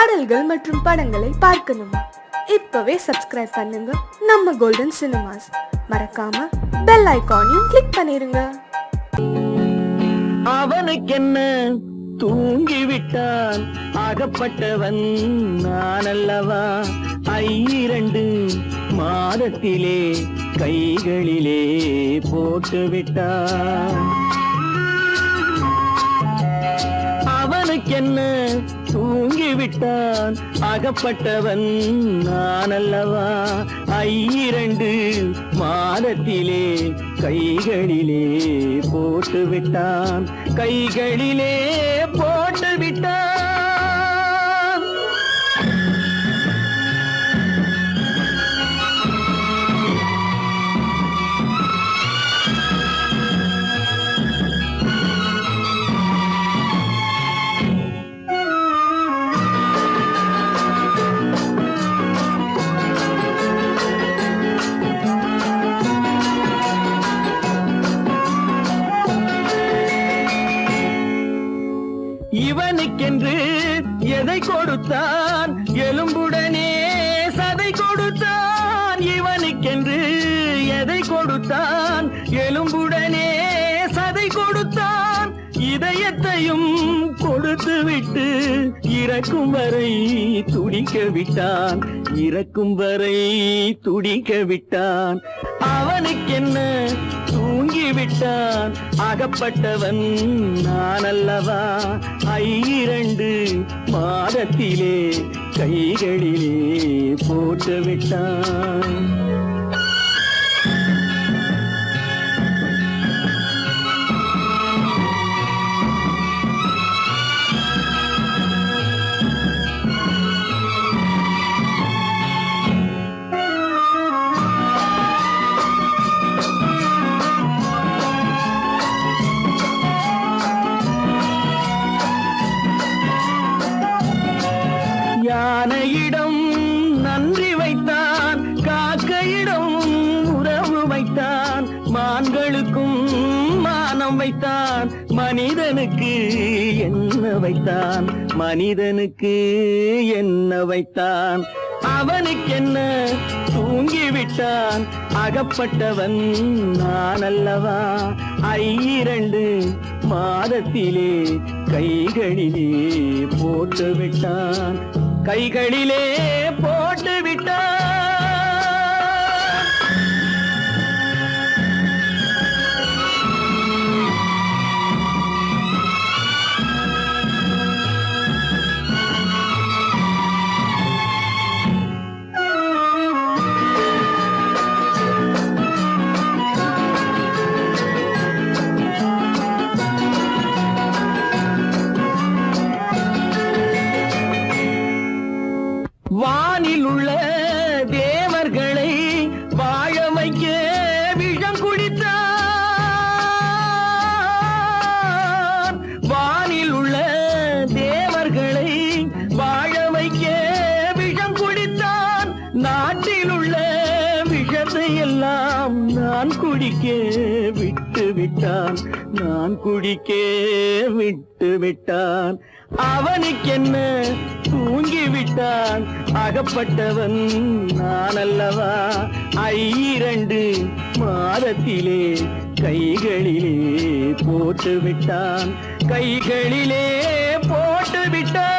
பாடல்கள் மற்றும் படங்களை பார்க்கணுமா? இப்பவே சப்ஸ்கிரைப் பண்ணுங்க நம்ம கோல்டன் சினிமாஸ். மறக்காம பெல் ஐகானையும் கிளிக் பண்ணிருங்க. அவனுக்கென்ன தூங்கிவிட்டான், அகப்பட்டவன் நான் அல்லவா? 2 மாதத்திலே கைகளிலே போட்டுவிட்டான். அவனுக்கென்ன தூங்கிவிட்டான், அகப்பட்டவன் நான் அல்லவா? 2 மாதத்திலே கைகளிலே போட்டுவிட்டான், கைகளிலே போட்டுவிட்டான். இவனுக்கென்று எதை கொடுத்தான், எலும்புடனே சதை கொடுத்தான். இவனுக்கென்று எதை கொடுத்தான், எலும்புடனே சதை கொடுத்தான். இதயத்தையும் கொடுத்து விட்டு இறக்கும் வரை துடிக்க விட்டான், இறக்கும் வரை துடிக்க விட்டான். அவனுக்கென்ன தூங்கிவிட்டான், அகப்பட்டவன் நான் அல்லவா? 2 மாதத்திலே கைகளிலே போட்டுவிட்டான். யானையிடம் நன்றி வைத்தான், காக்கையிடம் உறவு வைத்தான். மான்களுக்கும் மானம் வைத்தான், மனிதனுக்கு என்ன வைத்தான், மனிதனுக்கு என்ன வைத்தான். அவனுக்கென்ன தூங்கிவிட்டான், அகப்பட்டவன் நான் அல்லவா? 2 மாதத்திலே கைகளிலே போட்டுவிட்டான், கைகளிலே போட்டுவிட்டான். வானில் உள்ள தேவர்களை வாழ வைக்க விஷம் குடித்தான். வானில் உள்ள தேவர்களை வாழ வைக்க விஷம் குடித்தான். நாட்டில் உள்ள விஷத்தை எல்லாம் நான் குடிக்க விட்டு விட்டான், நான் குடிக்க விட்டு விட்டான். அவனுக்கென்ன தூங்கிவிட்டான், அகப்பட்டவன் நான் அல்லவா? 2 மாதத்திலே கைகளிலே போட்டுவிட்டான், கைகளிலே போட்டுவிட்டான்.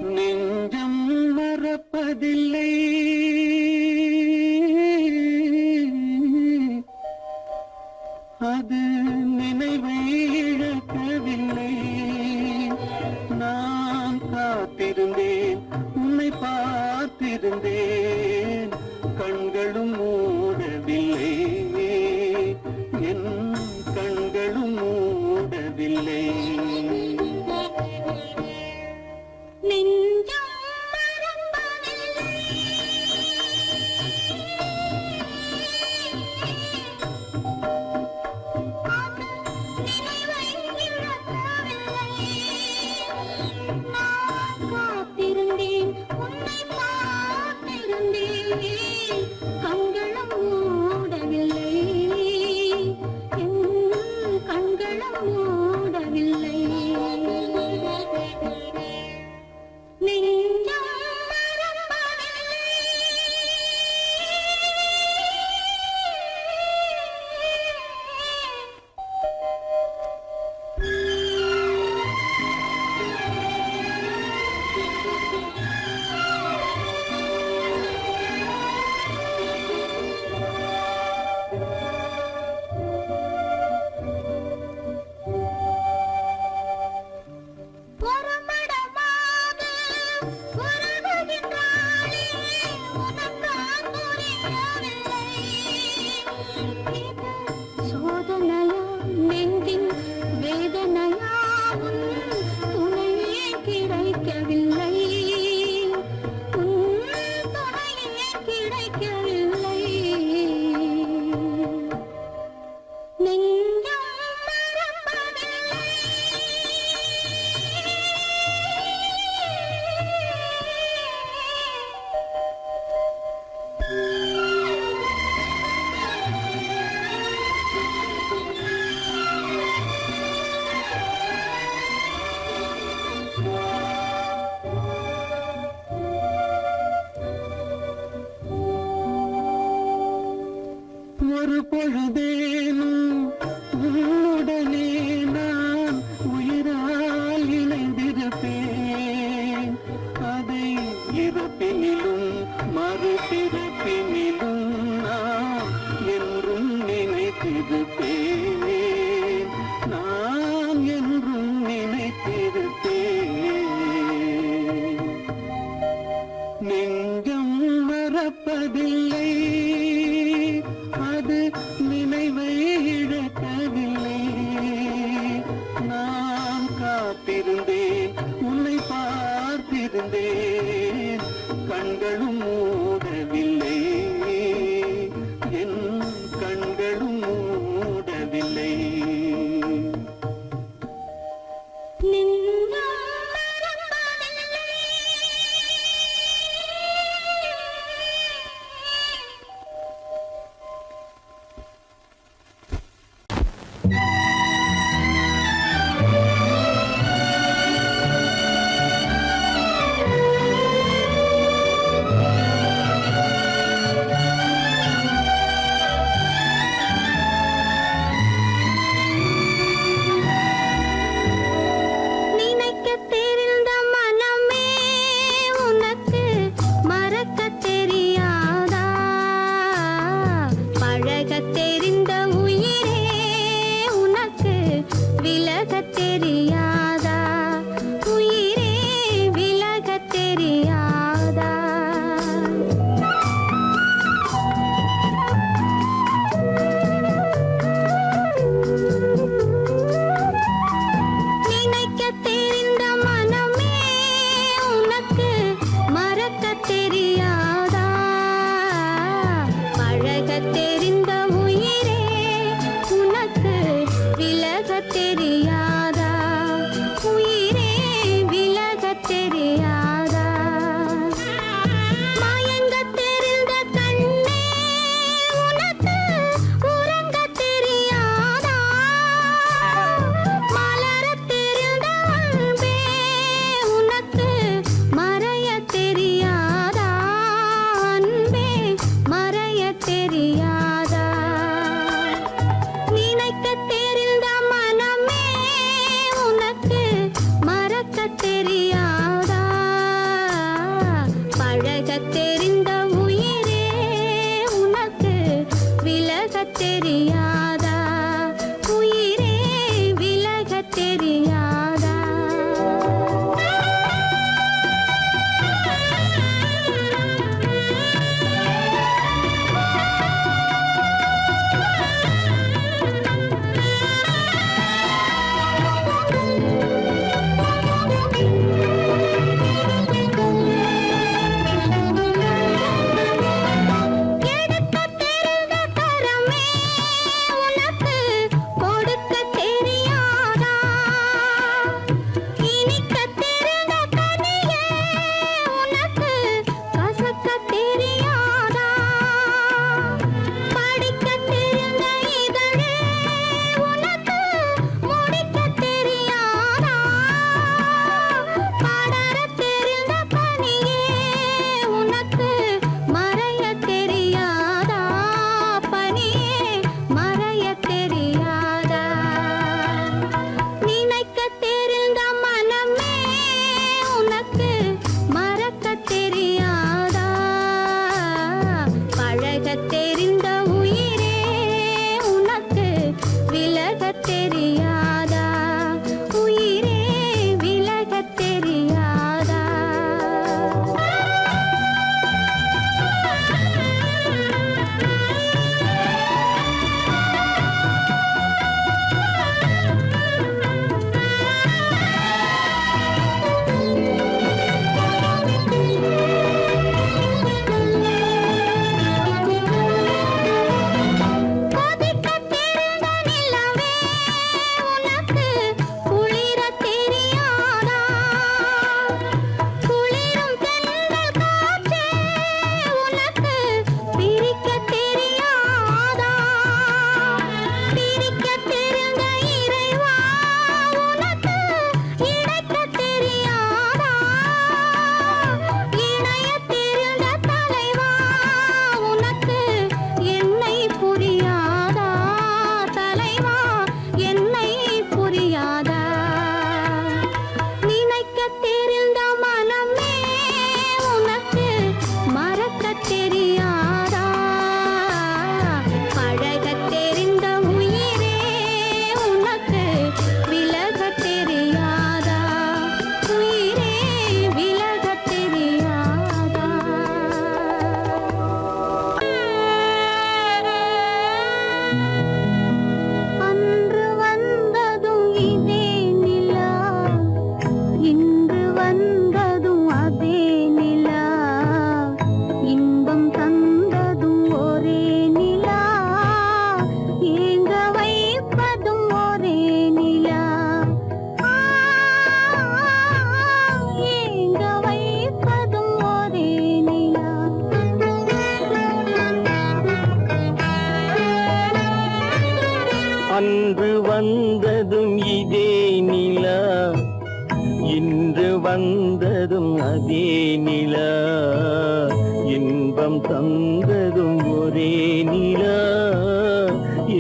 நெஞ்சம் மறப்பதில்லை, அது நினைவை இழக்கவில்லை. நான் காத்திருந்தேன், உன்னை பார்த்திருந்தேன், கண்களும் மூடவில்லை, என் கண்களும் மூடவில்லை. ஒரு பொழுதேனும் உன்னுடனே நான் உயிரால் இணைந்திருப்பேன். அதை இறப்பினிலும் மறுபிறப்பினிலும் நான் என்றும் நினைத்திருப்பேன், நான் என்றும் நினைத்திருப்பேன். நெஞ்சம் மறப்பதில்லை, அது நினைவை இழக்கவில்லை. நான் காத்திருந்தேன், உன்னை பார்த்திருந்தேன், கண்களும் மூடவில்லை, என் கண்களும் மூடவில்லை. வைப்பதும் அதே நிலா, இன்பம் தந்ததும் ஒரே நிலா,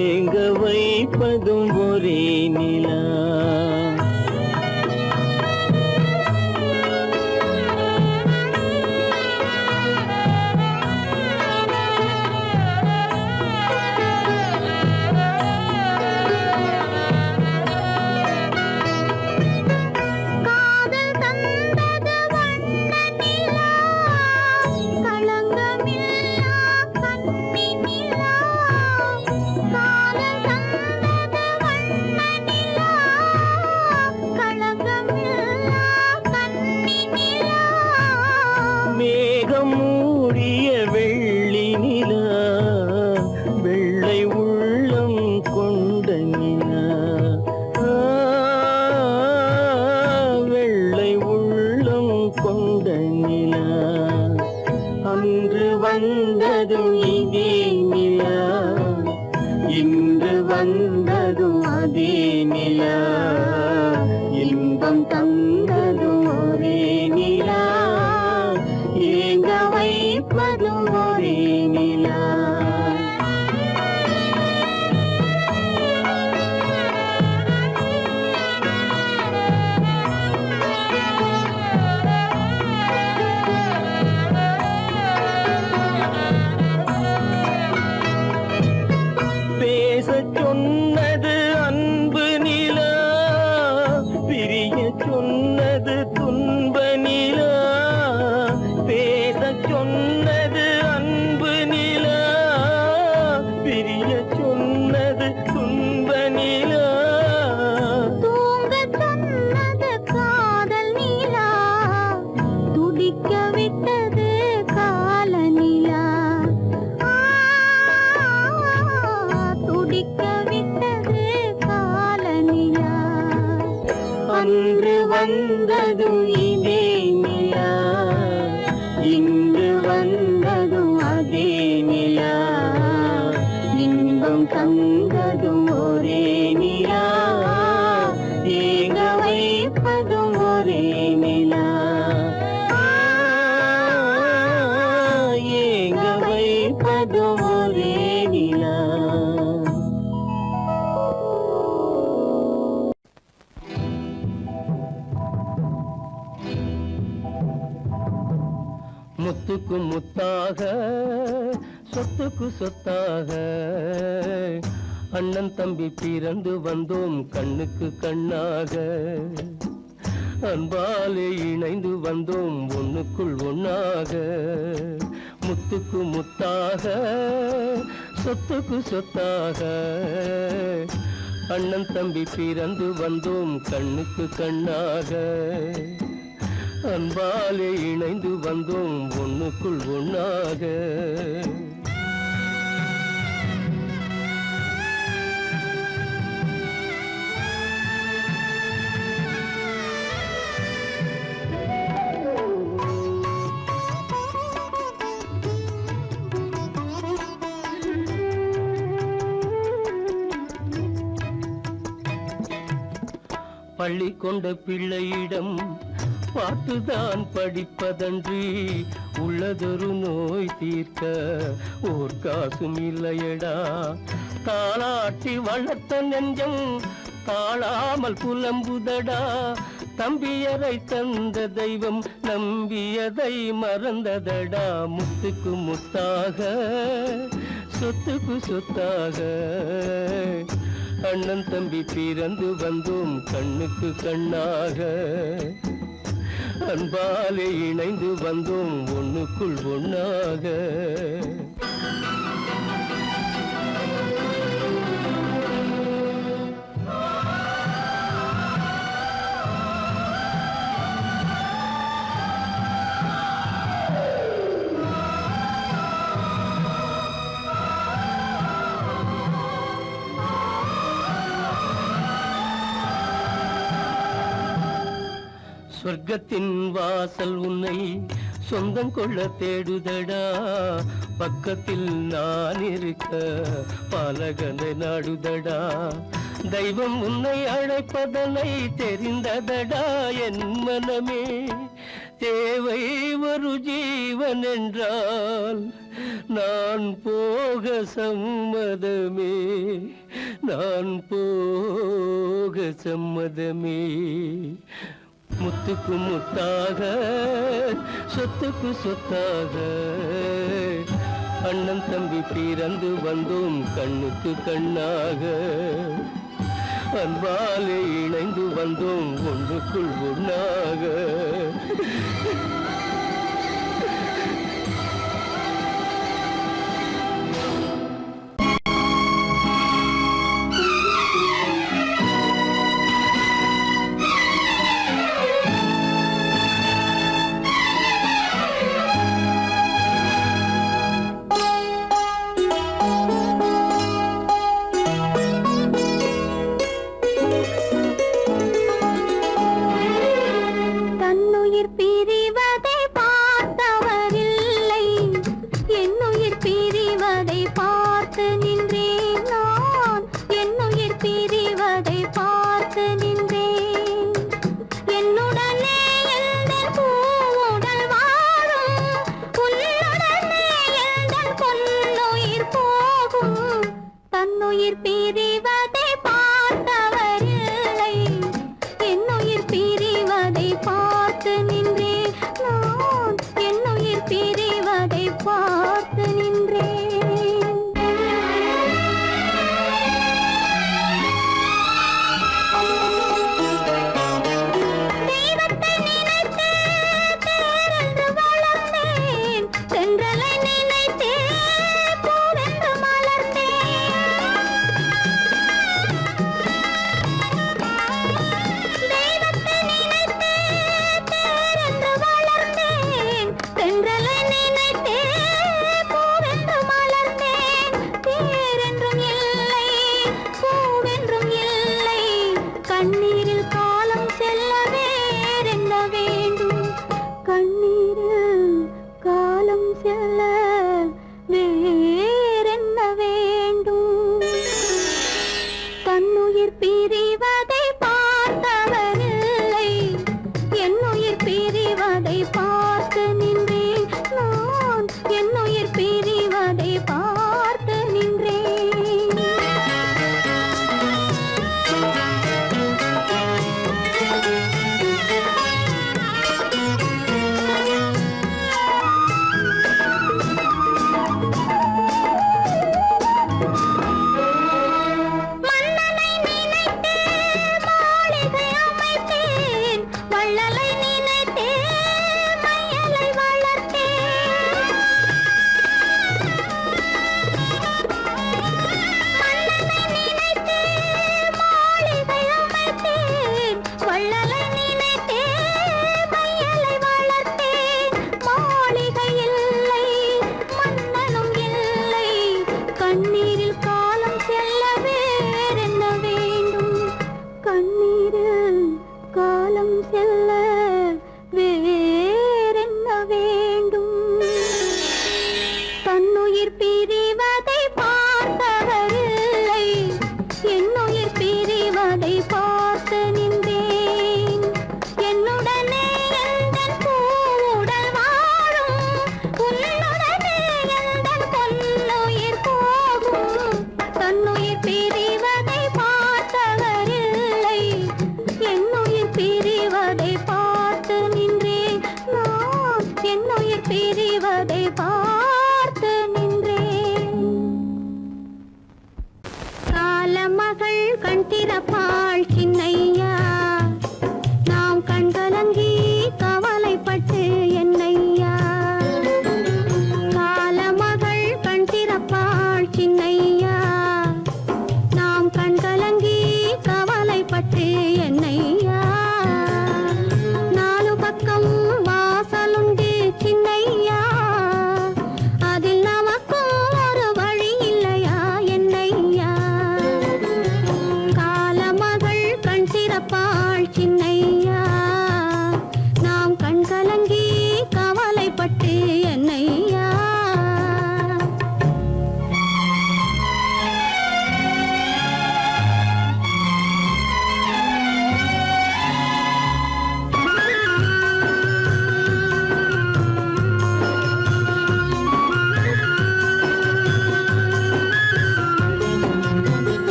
ஏங்க வைப்பதும் ஒரே நிலா. மேகம் மூடிய வெள்ளி நிலா, வெள்ளை உள்ளம் கொண்ட நிலா, வெள்ளை உள்ளம் கொண்ட நிலா. அன்று வந்ததும் இதே நிலா, இன்று வந்ததும் அதே நிலா, இன்பம் தந்ததும் ஒரே நிலா, ஏங்க வைப்பதும் ஒரே நிலா. பேசச் சொன்னது அன்பு நிலா, பிரிய சொன்னது துன்ப நிலா. பேசச் சொன்னது அன்பு நிலா, பிரிய சொன்னது துன்ப நிலா. தூங்கச் சொன்னது காதல் நிலா, துடிக்க விட்டது கால நிலா, துடிக்க விட்டது கால நிலா. அன்று வந்ததும் இதே நிலா, இன்று வந்ததும் அதே நிலா, இன்பம் தந்ததும் ஒரே நிலா, ஏங்க வைப்பதும் ஒரே நிலா, ஏங்க வைப்பதும் ஒரே நிலா. முத்துக்கு முத்தாக, சொத்துக்கு சொத்தாக, அண்ணன் தம்பி பிறந்து வந்தோம் கண்ணுக்கு கண்ணாக. அன்பாலே இணைந்து வந்தோம் ஒண்ணுக்குள் ஒண்ணாக. முத்துக்கு முத்தாக, சொத்துக்கு சொத்தாக, அண்ணன் தம்பி பிறந்து வந்தோம் கண்ணுக்கு கண்ணாக. அன்பாலே இணைந்து வந்தோம் ஒண்ணுக்குள் ஒண்ணாக. பள்ளி கொண்ட பிள்ளையிடம் பார்த்துதான் படிப்பதன்றி, உள்ளதொரு நோய் தீர்க்க ஓர் காசும் இல்லையடா. தாளாட்டி வளர்த்த நெஞ்சம் தாழாமல் புலம்புதடா. தம்பியரை தந்த தெய்வம் நம்பியதை மறந்ததடா. முத்துக்கு முத்தாக, சொத்துக்கு சொத்தாக, அண்ணன் தம்பி பிறந்து வந்தோம் கண்ணுக்கு கண்ணாக. அன்பாலே இணைந்து வந்தோம் ஒண்ணுக்குள் ஒண்ணாக. சொர்க்கத்தின் வாசல் உன்னை சொந்தம் கொள்ள தேடுதடா. பக்கத்தில் நான் இருக்க பாலகனை நாடுதடா. தெய்வம் உன்னை அழைப்பதனை தெரிந்ததடா என் மனமே. மறு ஜீவன் என்றால் நான் போக சம்மதமே, நான் போக சம்மதமே. முத்துக்கு முத்தாக, சொத்துக்கு சொத்தாக, அண்ணன் தம்பி பிறந்து வந்தோம் கண்ணுக்கு கண்ணாக. அன்பாலே இணைந்து வந்தோம் ஒன்றுக்குள் ஒன்றாக. தன்னுயிர் பிரிவ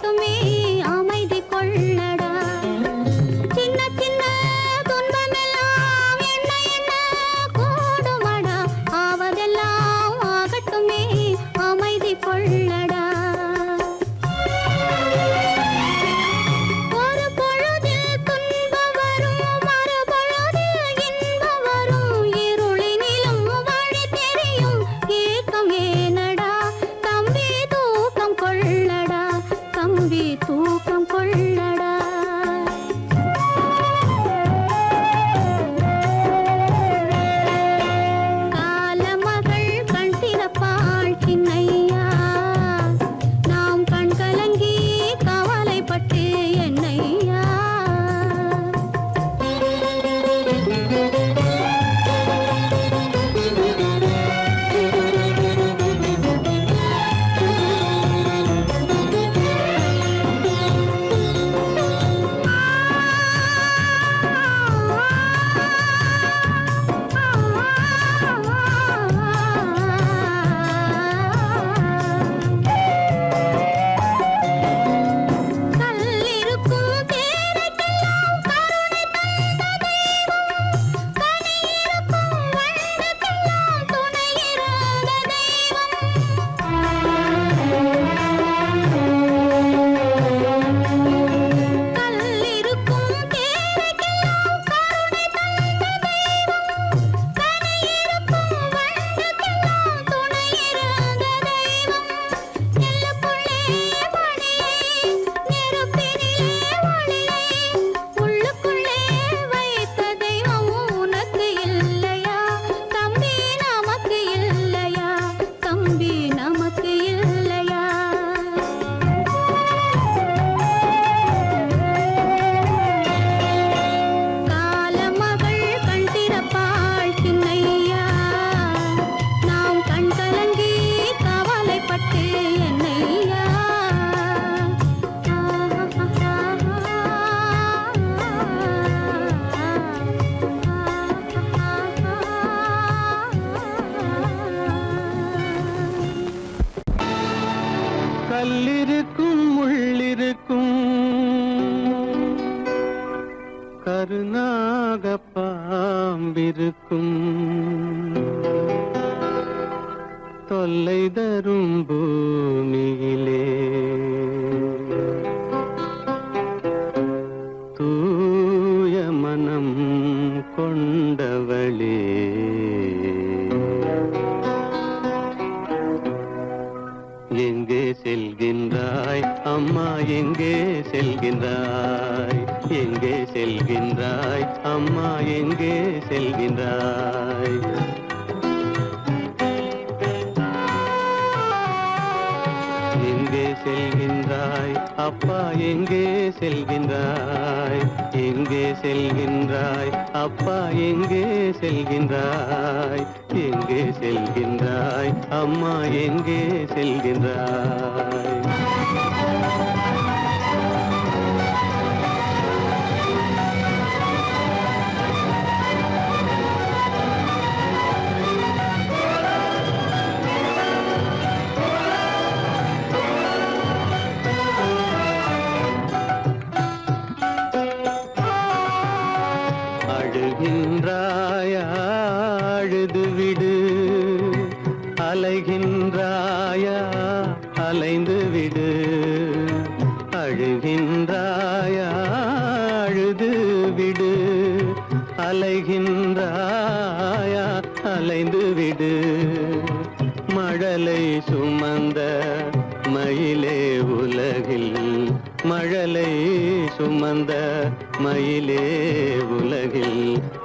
மட்டுமே அமைதி கொள்ளடா. சின்ன சின்ன துன்பமெல்லாம் எண்ண எண்ண கூடுமடா. ஆவதெல்லாம் ஆகட்டுமே அமைதி கொள்ளடா. ஒரு பொழுதில் துன்பம் வரும், மறுபொழுதில் இன்பம் வரும். இருளினிலும் வழி தெரியும், ஏக்கம் ஏனடா? தம்பி தூக்கம் கொள்ளடா, தம்பி தூக்கம் கொள்ளடா. காலமகள் கண் திறப்பாள் சின்னையா, நாம் கண் கலங்கி கவலைப்பட்டு என்னையா. கல்லிருக்கும் தேரைக்கெல்லாம் கருணை தந்த தெய்வம், கனியிருக்கும் வண்டுக்கெல்லாம் துணையிருந்த தெய்வம். கல்லிருக்கும் தேரைக்கெல்லாம் கருணை தந்த தெய்வம், கனியிருக்கும் வண்டுக்கெல்லாம் துணையிருந்த தெய்வம். நெல்லுக்குள்ளே மணியை, நெருப்பினிலே ஒளியை, உள்ளுக்குள்ளே வைத்த தெய்வம் உனக்கு இல்லையா? தம்பி நமக்கு இல்லையா? தம்பி நமக்கு இல்லையா? காலமகள் கண் திறப்பாள் சின்னையா, நாம் கண் கலங்கி கவலைப்பட்டு என்னையா. கல்லிருக்கும் முள்ளிருக்கும் கருநாக பாம்பிருக்கும் தொல்லை தரும் பூமியிலே தூய மனம் கொண்டவளே எங்கே செல்கின்றாய் அம்மா, எங்கே செல்கின்றாய்? எங்கே செல்கின்றாய் அம்மா, எங்கே செல்கின்றாய்? எங்கே செல்கின்றாய் அப்பா, எங்கே செல்கின்றாய்? எங்கே செல்கின்றாய் அப்பா, எங்கே செல்கின்றாய்? எங்கே செல்கின்றாய் அம்மா, எங்கே செல்கின்றாய்? அழுகின்றாயா, அழுது விடு. அலைகின்றாயா, அலைந்து விடு. அழுகின்றாயா, அழுது விடு. அலைகின்றாயா, அலைந்து விடு. மழலை சுமந்த மயிலே உலகில், மழலை சுமந்த மயிலே உலகில்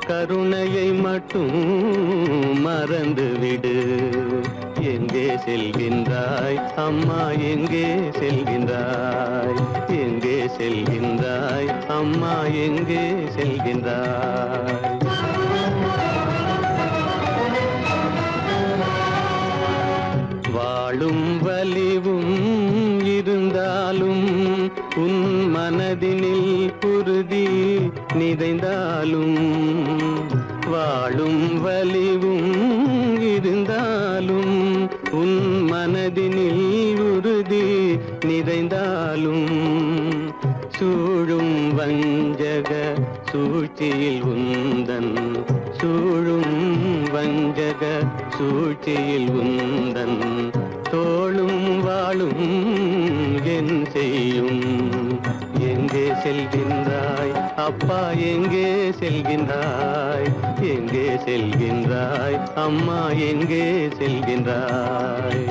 கருணையை மட்டும் மறந்து விடு. எங்கே செல்கின்றாய் அம்மா, எங்கே செல்கின்றாய்? எங்கே செல்கின்றாய் அம்மா, எங்கே செல்கின்றாய்? வாழும் வலிவும் இருந்தாலும் உன் மனதினில் குருதி நிறைந்தாலும், வாழும் வலிவும் இருந்தாலும் உன் மனதினில் உறுதி நிறைந்தாலும் சூழும் வஞ்சக சூழ்ச்சியில் உந்தன் சூழும் வஞ்சக சூழ்ச்சியில் உந்தன் தோளும் வாழும் என் செய்யும் எங்கே செல்கின்றாய் அப்பா எங்கே செல்கின்றாய் எங்கே செல்கின்றாய் அம்மா எங்கே செல்கின்றாய்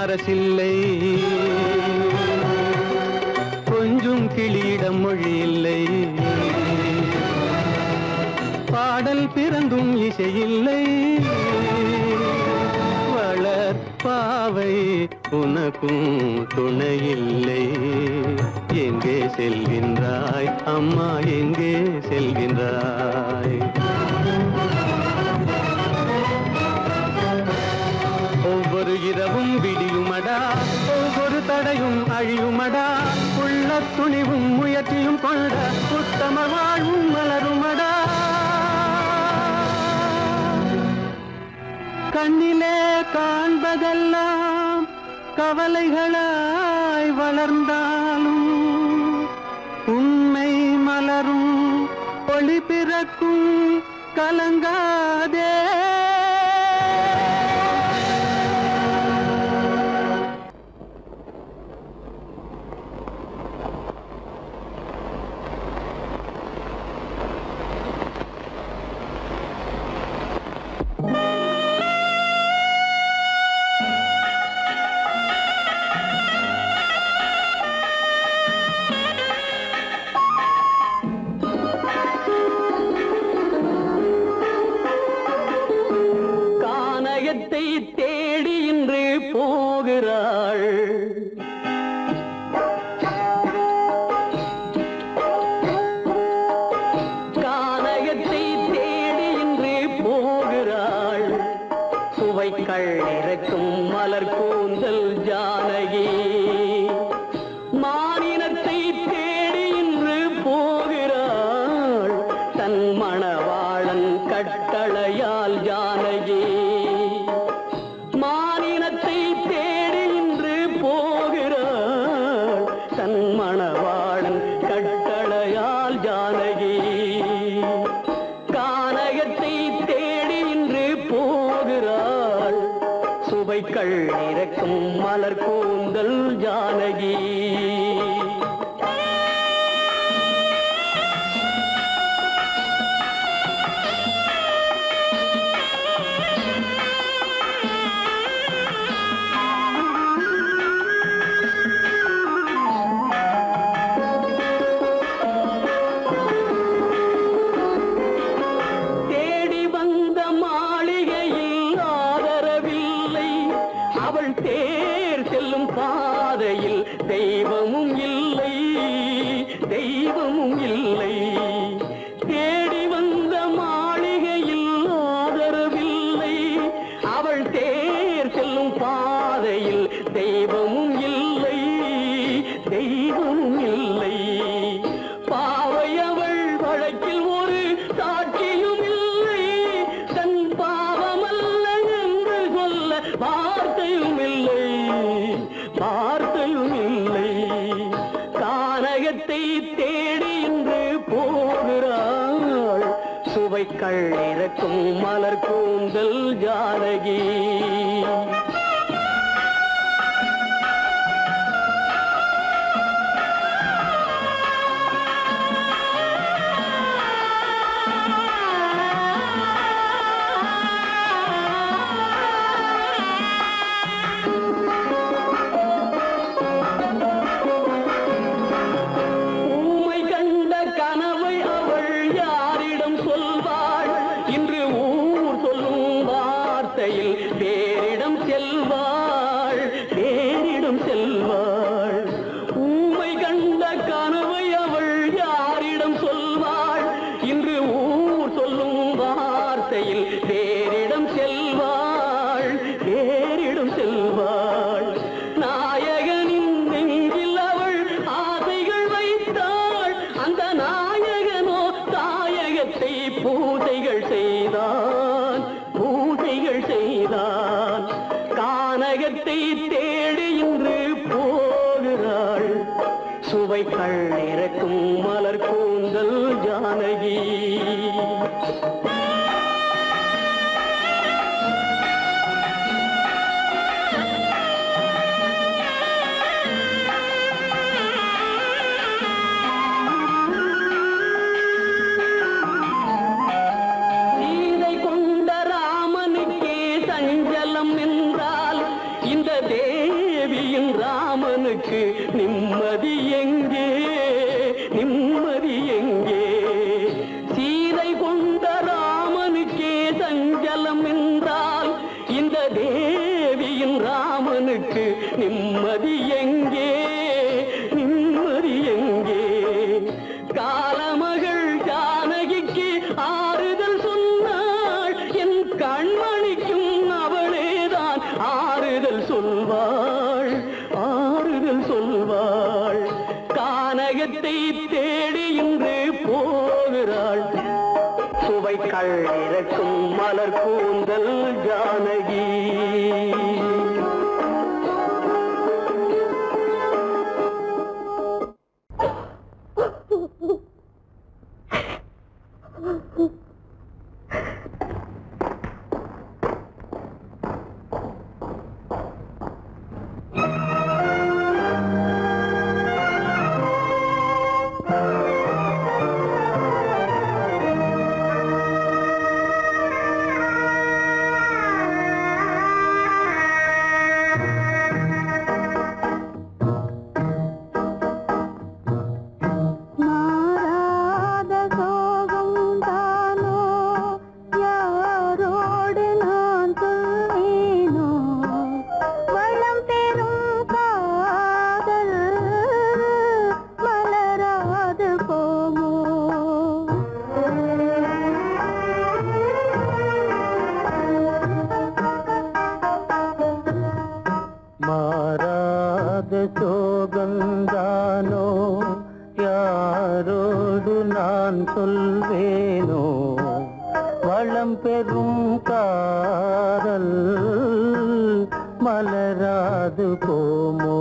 அரசில்லை கொஞ்சம் கிளியிடம் மொழி இல்லை பாடல் பிறந்தும் இசையில்லை வளர் பாவை உனக்கும் துணையில்லை எங்கே செல்கின்றாய் அம்மா எங்கே செல்கின்றாய் ஒவ்வொரு இரவும் விடியுமடா ஒவ்வொரு தடையும் அழியுமடா உள்ள துணிவும் முயற்சியும் கொண்ட உத்தம வாழ்வும் மலருமடா கண்ணிலே காண்பதெல்லாம் கவலைகளாய் வளர்ந்தாலும் உண்மை மலரும் ஒளி பிறக்கும் கலங்காதே தேடி இன்று போகிறாள் கானகத்தை தேடி இன்று போகிறாள் சுவைக்கள் இறக்கும் மலர் கூந்தல் ஜானகி மானினத்தை தேடி இன்று போகிறாள் தன் மணவாளன் கட்டளையால் ஜானகி மானினத்தை தேடி இன்று போகிறாள் தன் மணவாளன் கட்டளையால் ஜானகி கானகத்தை தேடி இன்று போகிறாள் சுவைக்கள் இறக்கும் மலர் கூந்தல் ஜானகி தேர் செல்லும் பாதையில் தெய்வமும் இல்லை தெய்வமும் இல்லை தேடி வந்த மாளிகையில் ஆதரவில்லை அவள் தேர் செல்லும் பாதையில் தெய்வமும் இல்லை தெய்வமும் இல்லை பாவை அவள் வழக்கில் ஒரு சாட்சியும் இல்லை தன் பாவமல்ல என்று சொல்ல வார்த்தையும் இல்லை வார்த்தையும் இல்லை கானகத்தை தேடி இன்று போகிறாள் சுவைக்கள் இறக்கும் மலர் கூந்தல் ஜானகி பேரிடம் செல்வாள் பேரிடம் செல்வாள் ஊமை கண்ட கனவை அவள் யாரிடம் சொல்வாள் இன்று ஊர் சொல்லும் வார்த்தையில் பேரி செய்தான். கானகத்தை தேடி இன்று போகிறாள். சுவைகள் இறக்கும் மலர் கூந்தல் ஜானகி. நிம்மதி எங்கே, நிம்மதி எங்கே? சீதை கொண்ட ராமனுக்கே சஞ்சலம் என்றால் இந்த தேவியின் ராமனுக்கு நிம்மதி எங்கே, நிம்மதி எங்கே? காலமகள் ஜானகிக்கு ஆறுதல் சொன்னாள். என் கண்மணிக்கும் அவளேதான் ஆறுதல் சொல்வாள், ஆறுதல் சொல்வாள். கானகத்தை தேடி இன்று போகிறாள். சுவைகள் இறக்கும் மலர் கூந்தல் ஜானகி. சோகந்தானோ யாரோடு நான் சொல்வேனோ வளம் பெறும் காதல் மலராது போமோ.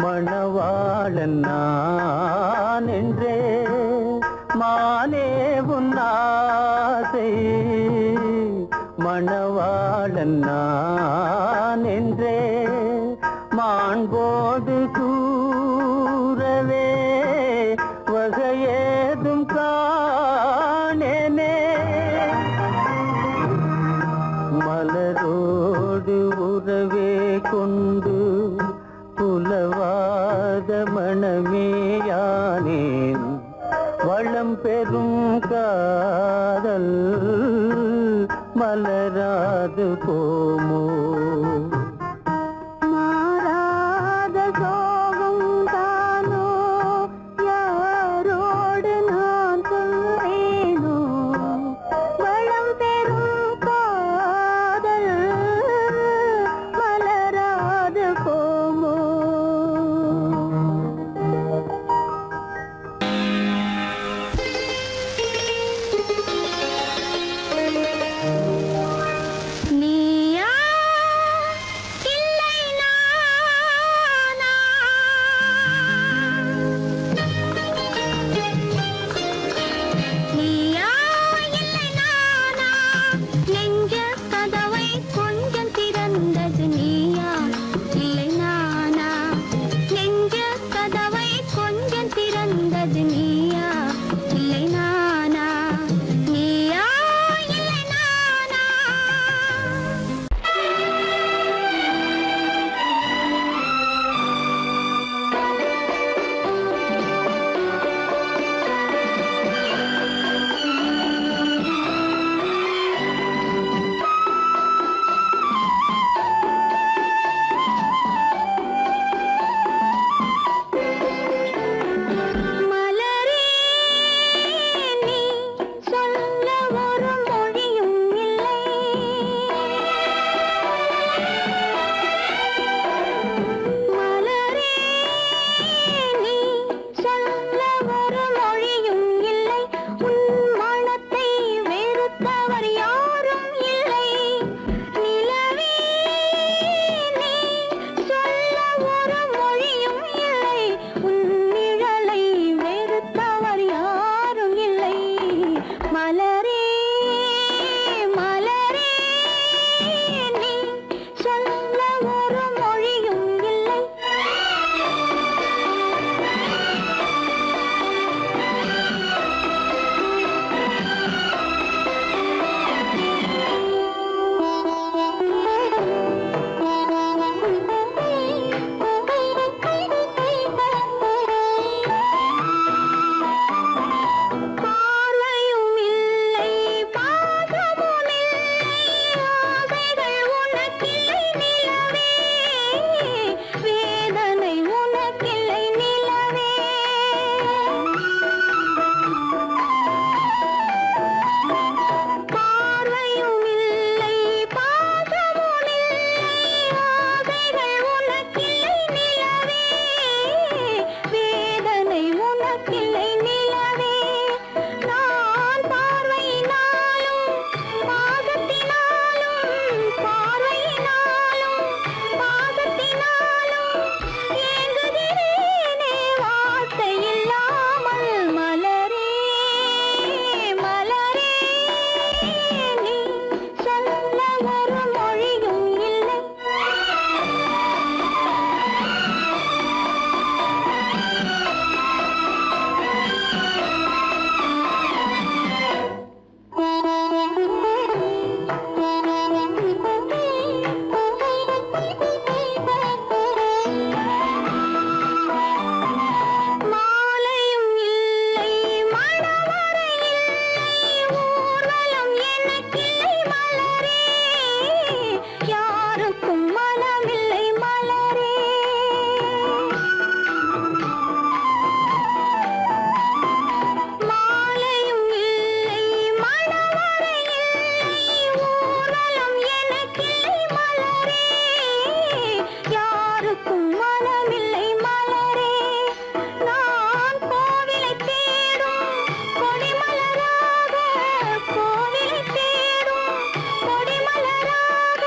மணவாளன் நான் என்றே மானே உன்னாசை மணவாளன் நான் என்றே மாண்போடு கூறவே வகையேதும் காணேனே மலரோடு உறவே கொண்டு புலவாத மணமேயானேன் வளம் பெறும் காதல் மலராது போமோ. மாறாத சோகம் தானோ யாரோடு நான் சொல்வேனோ வளம் பெறும் காதல் மலராது போ. யாருக்கும் மனமில்லை மலரே. நான் கோவிலை தேடும் கொடிமலராக, கோவிலை தேடும் கொடிமலராக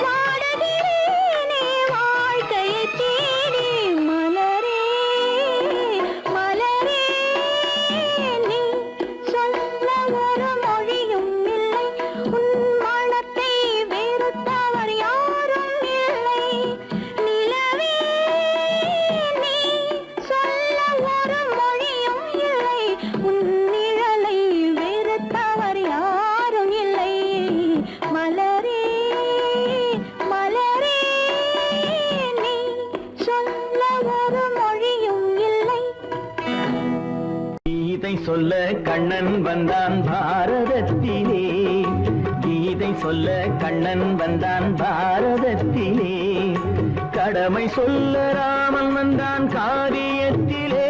வாடுகிறேனே வாழ்க்கையை தேடி. மலரே மலரே நீ சொல்ல ஒரு மொழியும் இல்லை, உன் மனத்தை வெறுத்தவர் யாரும் இல்லை. நிலவே நீ சொல்ல ஒரு மொழியும் இல்லை, உன் நிழலை வெறுத்தவர் யாரும் இல்லை. மலரே மலரே நீ சொல்ல ஒரு மொழியும் இல்லை. கீதை சொல்ல கண்ணன் வந்தான் பாரதத்திலே, கீதை சொல்ல கண்ணன் வந்தான் பாரதத்திலே. கடமை சொல்ல ராமன் வந்தான் காரியத்திலே.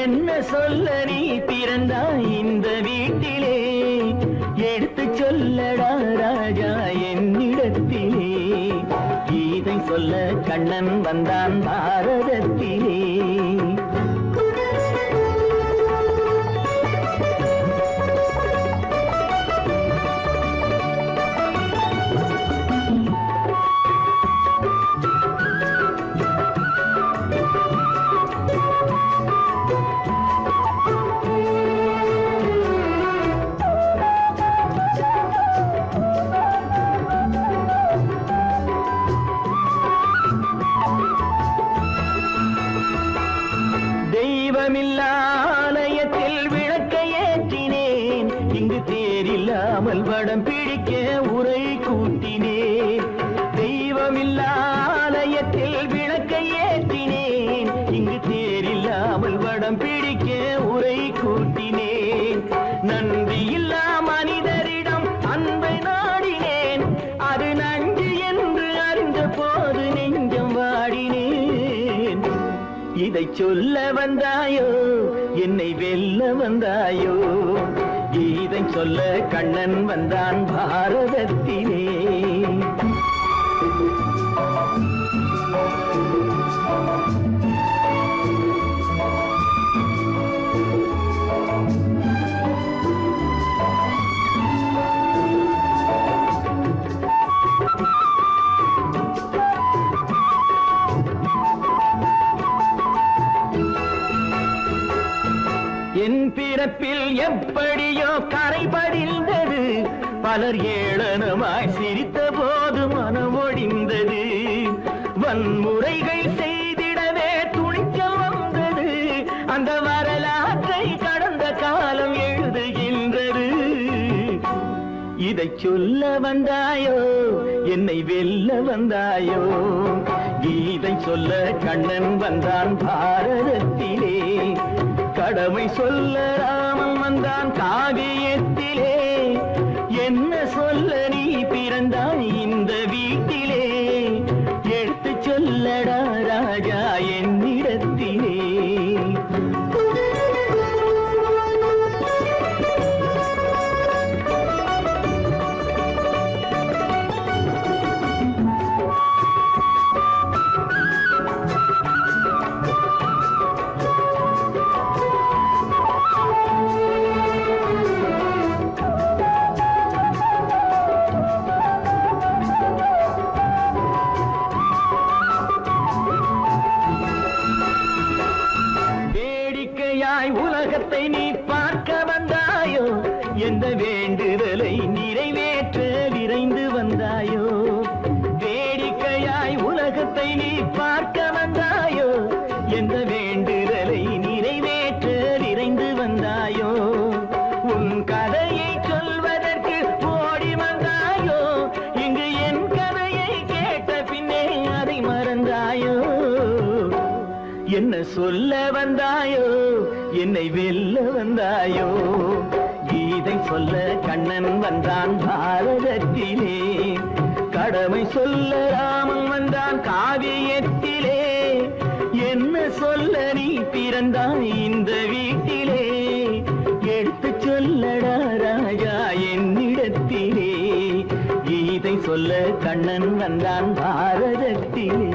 என்ன சொல்ல நீ பிறந்தாய் இந்த வீட்டிலே? எடுத்து சொல்லடா ராஜா என்னிடத்திலே. கீதை சொல்ல கண்ணன் வந்தான் பாரதத்திலே. தெய்வமில்லாலயத்தில் விளக்கை ஏற்றினேன், இங்கு தேரில்லாமல் வடம் பிடிக்க உரை கூட்டினேன். தெய்வமில்லாலயத்தில் விளக்கை ஏற்றினேன், இங்கு தேரில்லாமல் வடம் பிடிக்க உரை கூட்டினேன். நன்றி இல்லா மனிதரிடம் அன்பை நாடினேன், அது நன்றி என்று அறிந்த போது நெஞ்சம் வாடினேன். இதை சொல்ல வந்தாயோ என்னை வெல்ல வந்தாயோ? இதை சொல்ல கண்ணன் வந்தான் பாரதத்திலே. என் பிறப்பில் எப்படியோ கரை படிந்தது, பலர் ஏளனமாய் சிரித்த போது மனம் ஒடிந்தது. வன்முறைகள் செய்திடவே துணிச்சல் வந்தது, அந்த வரலாற்றை கடந்த காலம் எழுதுகின்றது. இதை சொல்ல வந்தாயோ என்னை வெல்ல வந்தாயோ? கீதை சொல்ல கண்ணன் வந்தான் பாரதத்திலே. கடமை சொல்ல ராமன் வந்தான் காவியத்திலே. என்ன சொல்ல நீ பிறந்தாய் இந்த வீட்டிலே? எடுத்து சொல்லடா ராஜா என்னிடத்திலே. உலகத்தை நீ பார்க்க வந்தாயோ? எந்த வேண்டுதலை நிறைவேற்ற விரைந்து வந்தாயோ? வேடிக்கையாய் உலகத்தை நீ பார்க்க வந்தாயோ? எந்த வேண்டுதலை நிறைவேற்ற விரைந்து வந்தாயோ? உன் கதையை சொல்வதற்கு ஓடி வந்தாயோ? இங்கு என் கதையை கேட்ட பின்னே அதை மறந்தாயோ? என்ன சொல்ல வந்தாயோ என்னை வெல்ல வந்தாயோ? கீதை சொல்ல கண்ணன் வந்தான் பாரதத்திலே. கடமை சொல்ல ராமன் வந்தான் காவியத்திலே. என்ன சொல்ல நீ பிறந்தாய் இந்த வீட்டிலே? எடுத்து சொல்லடா ராஜா என்னிடத்திலே. கீதை சொல்ல கண்ணன் வந்தான் பாரதத்திலே.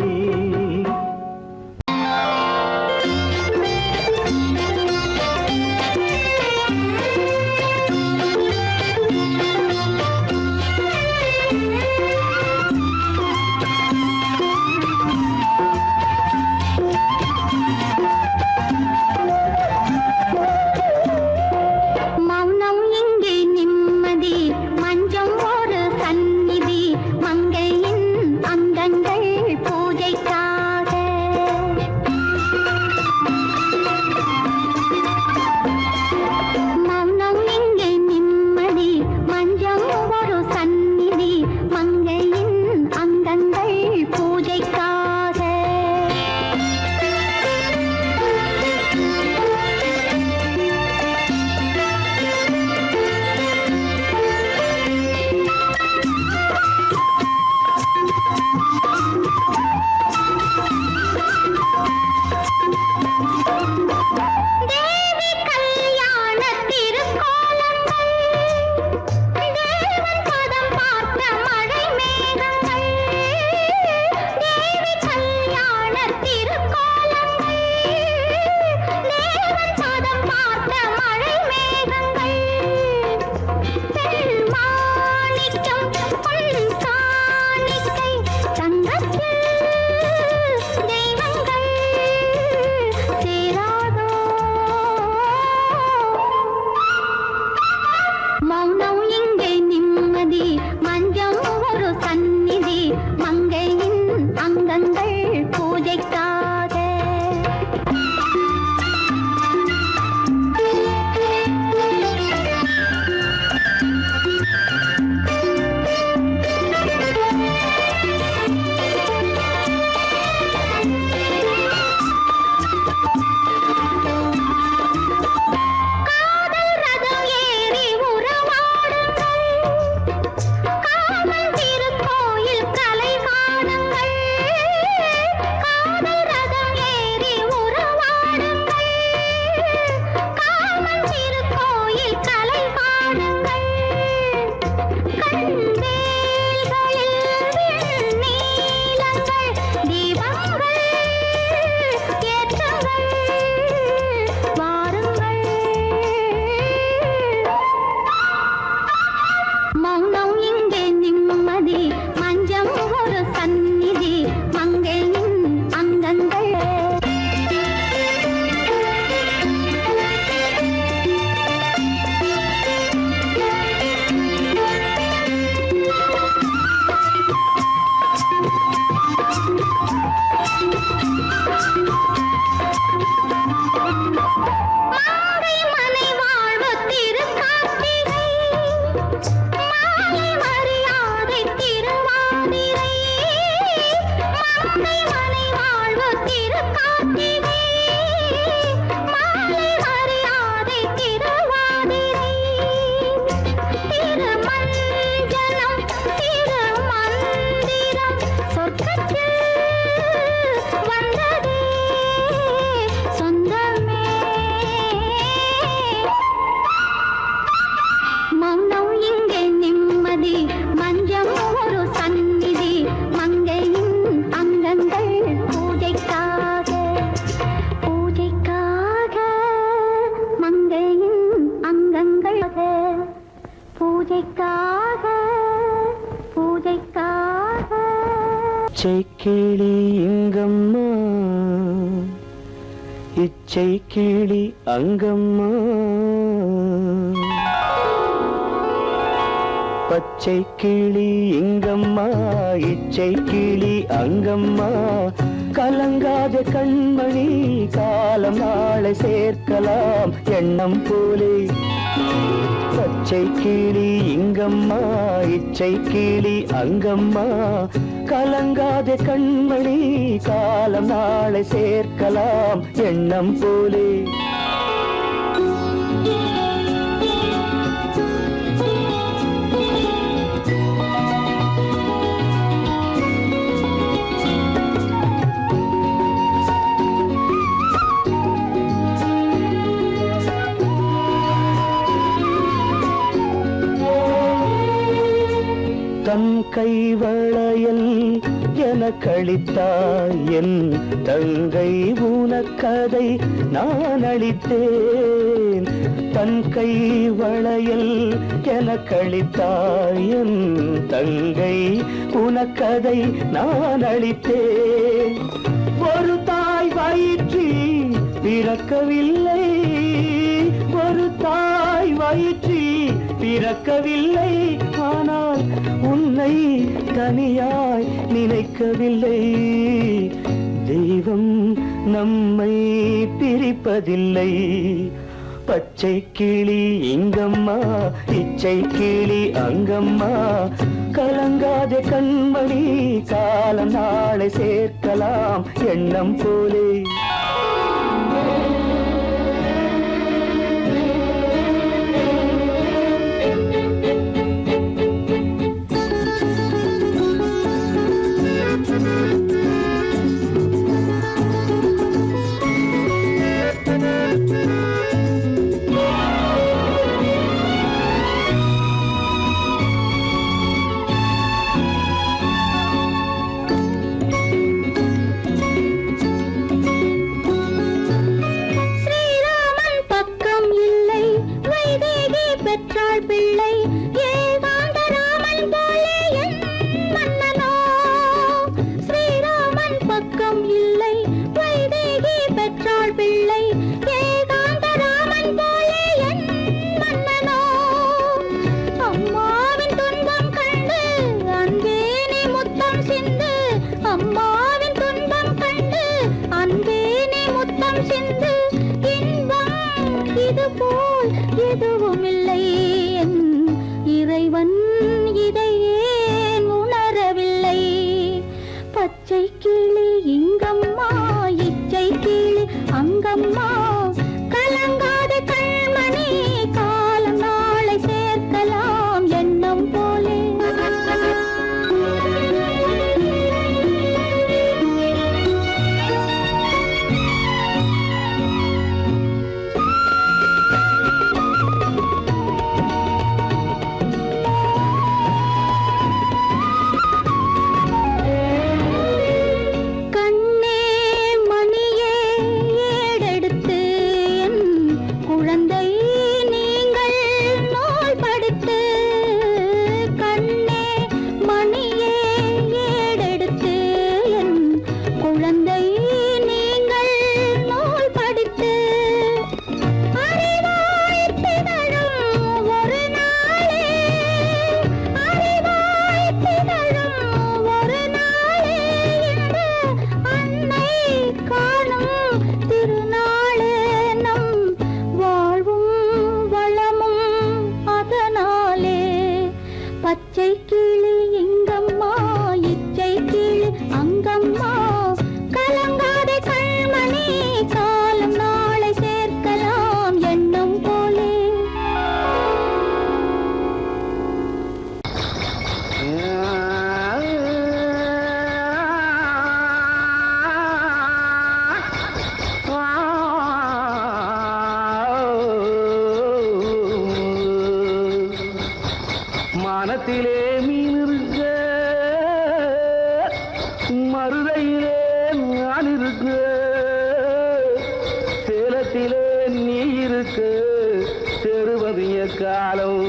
கிளி இங்கம்மா இச்சை கிளி அங்கம்மா பச்சை கிளி இங்கம்மா இச்சை கிளி அங்கம்மா கலங்காத கண்மணி காலம் நாளை சேர்க்கலாம் எண்ணம் போலே பச்சை கிளி இங்கம்மா இச்சை கிளி அங்கம்மா கலங்காத கண்மணி காலம் நாளை சேர்க்கலாம் எண்ணம் போலே தன் கைவளையல் எனக்களித்தாய் என் தங்கை உனக்கதை நான் அளித்தேன் தன் கைவளையல் எனக்களித்தாய் என் தங்கை உனக்கதை நான் அளித்தேன் ஒரு தாய் வயிற்றில் பிறக்கவில்லை ஒரு தாய் வயிற்றில் பிறக்கவில்லை ஆனால் உன்னை தனியாய் நினைக்கவில்லை தெய்வம் நம்மை பிரிப்பதில்லை பச்சை கிளி இங்கம்மா இச்சை கிளி அங்கம்மா கலங்காத கண்மணி காலம் நாளை சேர்க்கலாம் எண்ணம் போலே மனத்திலே மீன் இருக்க மருதையிலே நான் இருக்க சேலத்திலே நீ இருக்க செருவதிய காலம்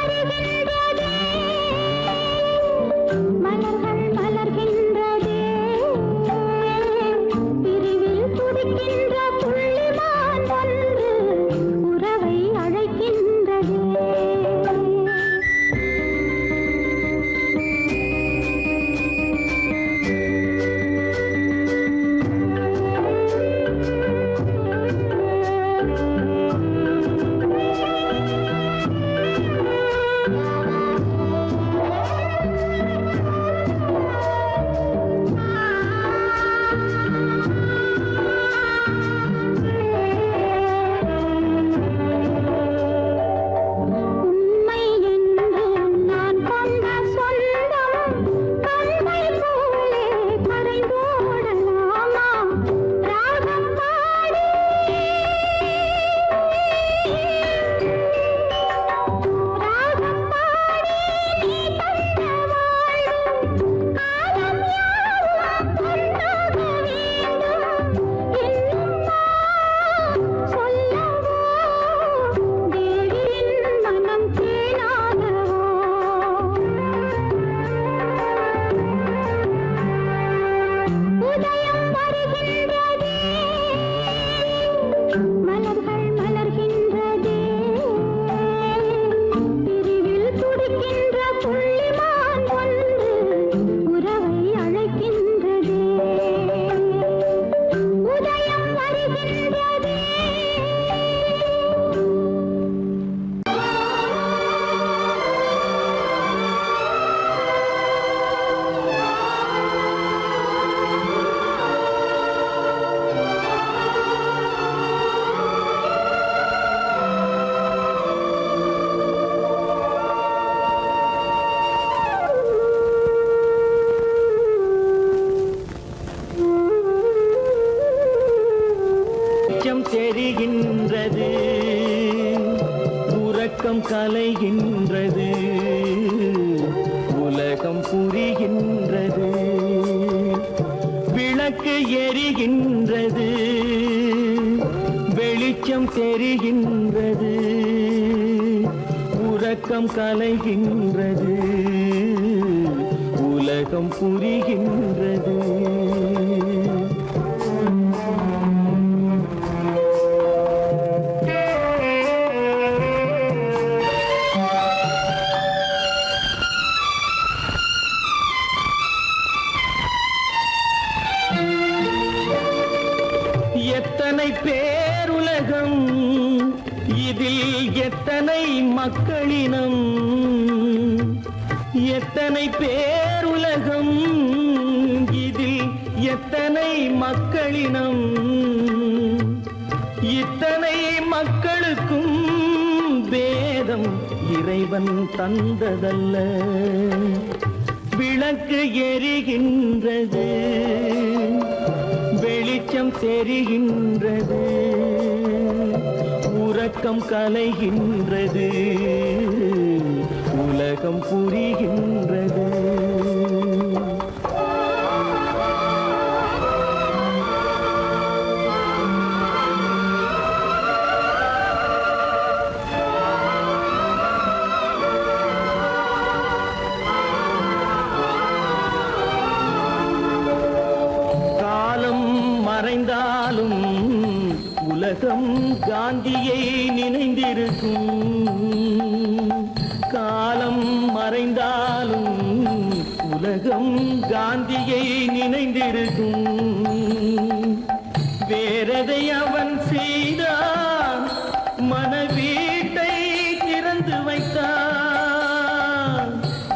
வருகின்றதே மலர்கள் மலர்கின்றதே பிரிவில் துடிக்கின்ற புள்ளிமான் ஒன்று உறவை அழைக்கின்றதே உண்மை என்று நான் கொண்ட சொந்தம் கண்மை போலே கரைந்தோடலாமா ராகம் பாடி ராகம் பாடி நீ தந்த வாழ்வு காலம் யாவும் கொண்டாக வேண்டும் என்னும் நான் சொல்லவோ தேவியின் மனம் கேளாதவோ உதயம் வருகின்றதே மலர்கள் மலர்கின்றதே பிரிவில் துடிக்கின்ற புள்ளிமான் ஒன்று உறவை அழைக்கின்றதே உதயம் வருகின்றதே வெளிச்சம் தெரிகின்றது உறக்கம் கலைகின்றது உலகம் புரிகின்றது விளக்கு எரிகின்றது வெளிச்சம் தெரிகின்றது உறக்கம் கலைகின்றது உலகம் புரிகின்றது எத்தனை பேருலகம் இதில் எத்தனை மக்களினம் எத்தனை பேருலகம் இதில் எத்தனை மக்களினம் இத்தனை மக்களுக்கும் வேதம் இறைவன் தந்ததல்ல விளக்கு எரிகின்றது வெளிச்சம் தெரிகின்றது உறக்கம் கலைகின்றது உலகம் புரிகின்றது மறைந்தாலும் உலகம் காந்தியை நினைந்திருக்கும் காலம் மறைந்தாலும் உலகம் காந்தியை நினைந்திருக்கும் வேறதை அவன் செய்தான் மனவீட்டை திறந்து வைத்தான்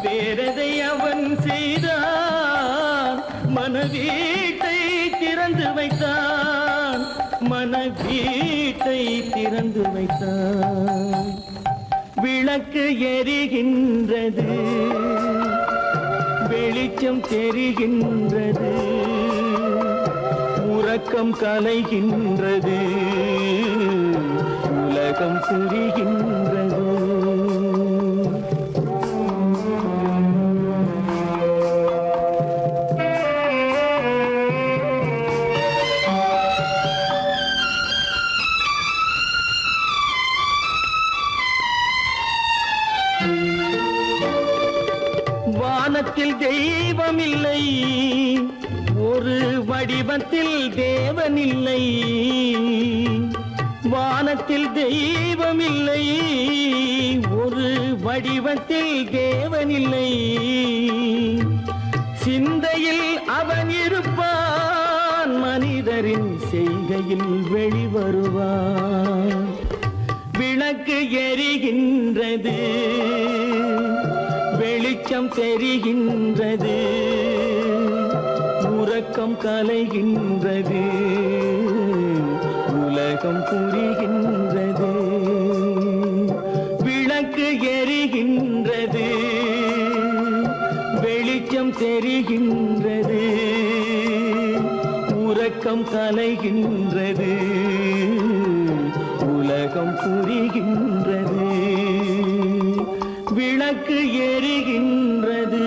வேறதை அவன் செய்தான் மனவீட்டை திறந்து வைத்தான் மனவீட்டை திறந்து வைத்தான் விளக்கு எரிகின்றது வெளிச்சம் தெரிகின்றது உறக்கம் கலைகின்றது உலகம் புரிகின்றது வானத்தில் தெய்வம் இல்லை, ஒரு வடிவத்தில் தேவன் இல்லை. வானத்தில் தெய்வம் இல்லை, ஒரு வடிவத்தில் தேவன் இல்லை. சிந்தையில் அவன் இருப்பான், மனிதரின் செய்கையில் வெளிவருவான். விளக்கு எரிகின்றது, வெளிச்சம் தெரிகின்றது, உறக்கம் கலைகின்றது, உலகம் புரிகின்றது. விளக்கு எரிகின்றது, வெளிச்சம் தெரிகின்றது, உறக்கம் கலைகின்றது, உலகம் புரிகின்றது. விளக்கு எரிகின்றது.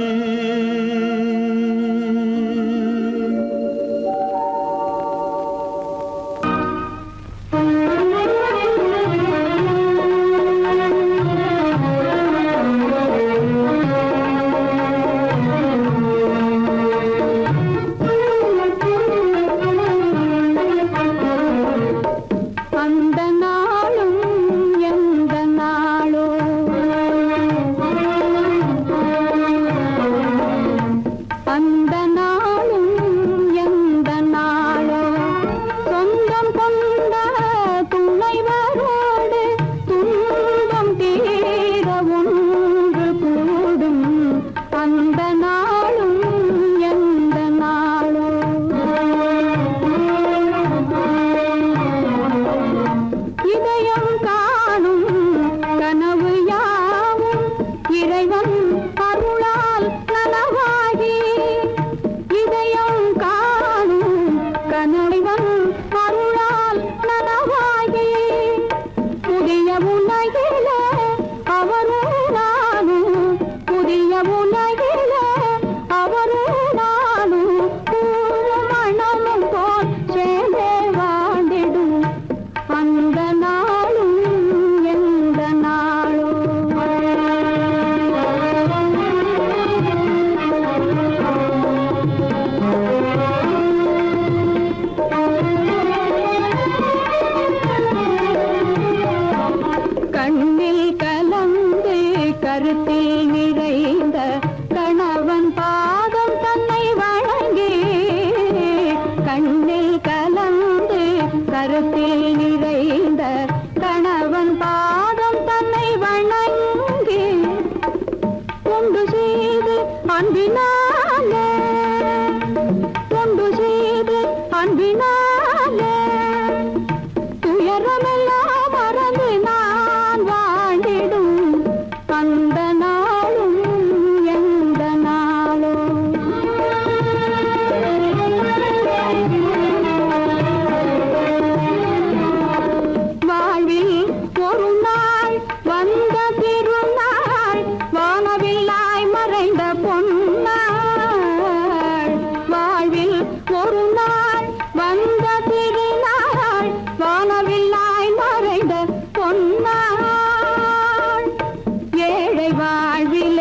வாழ்விலே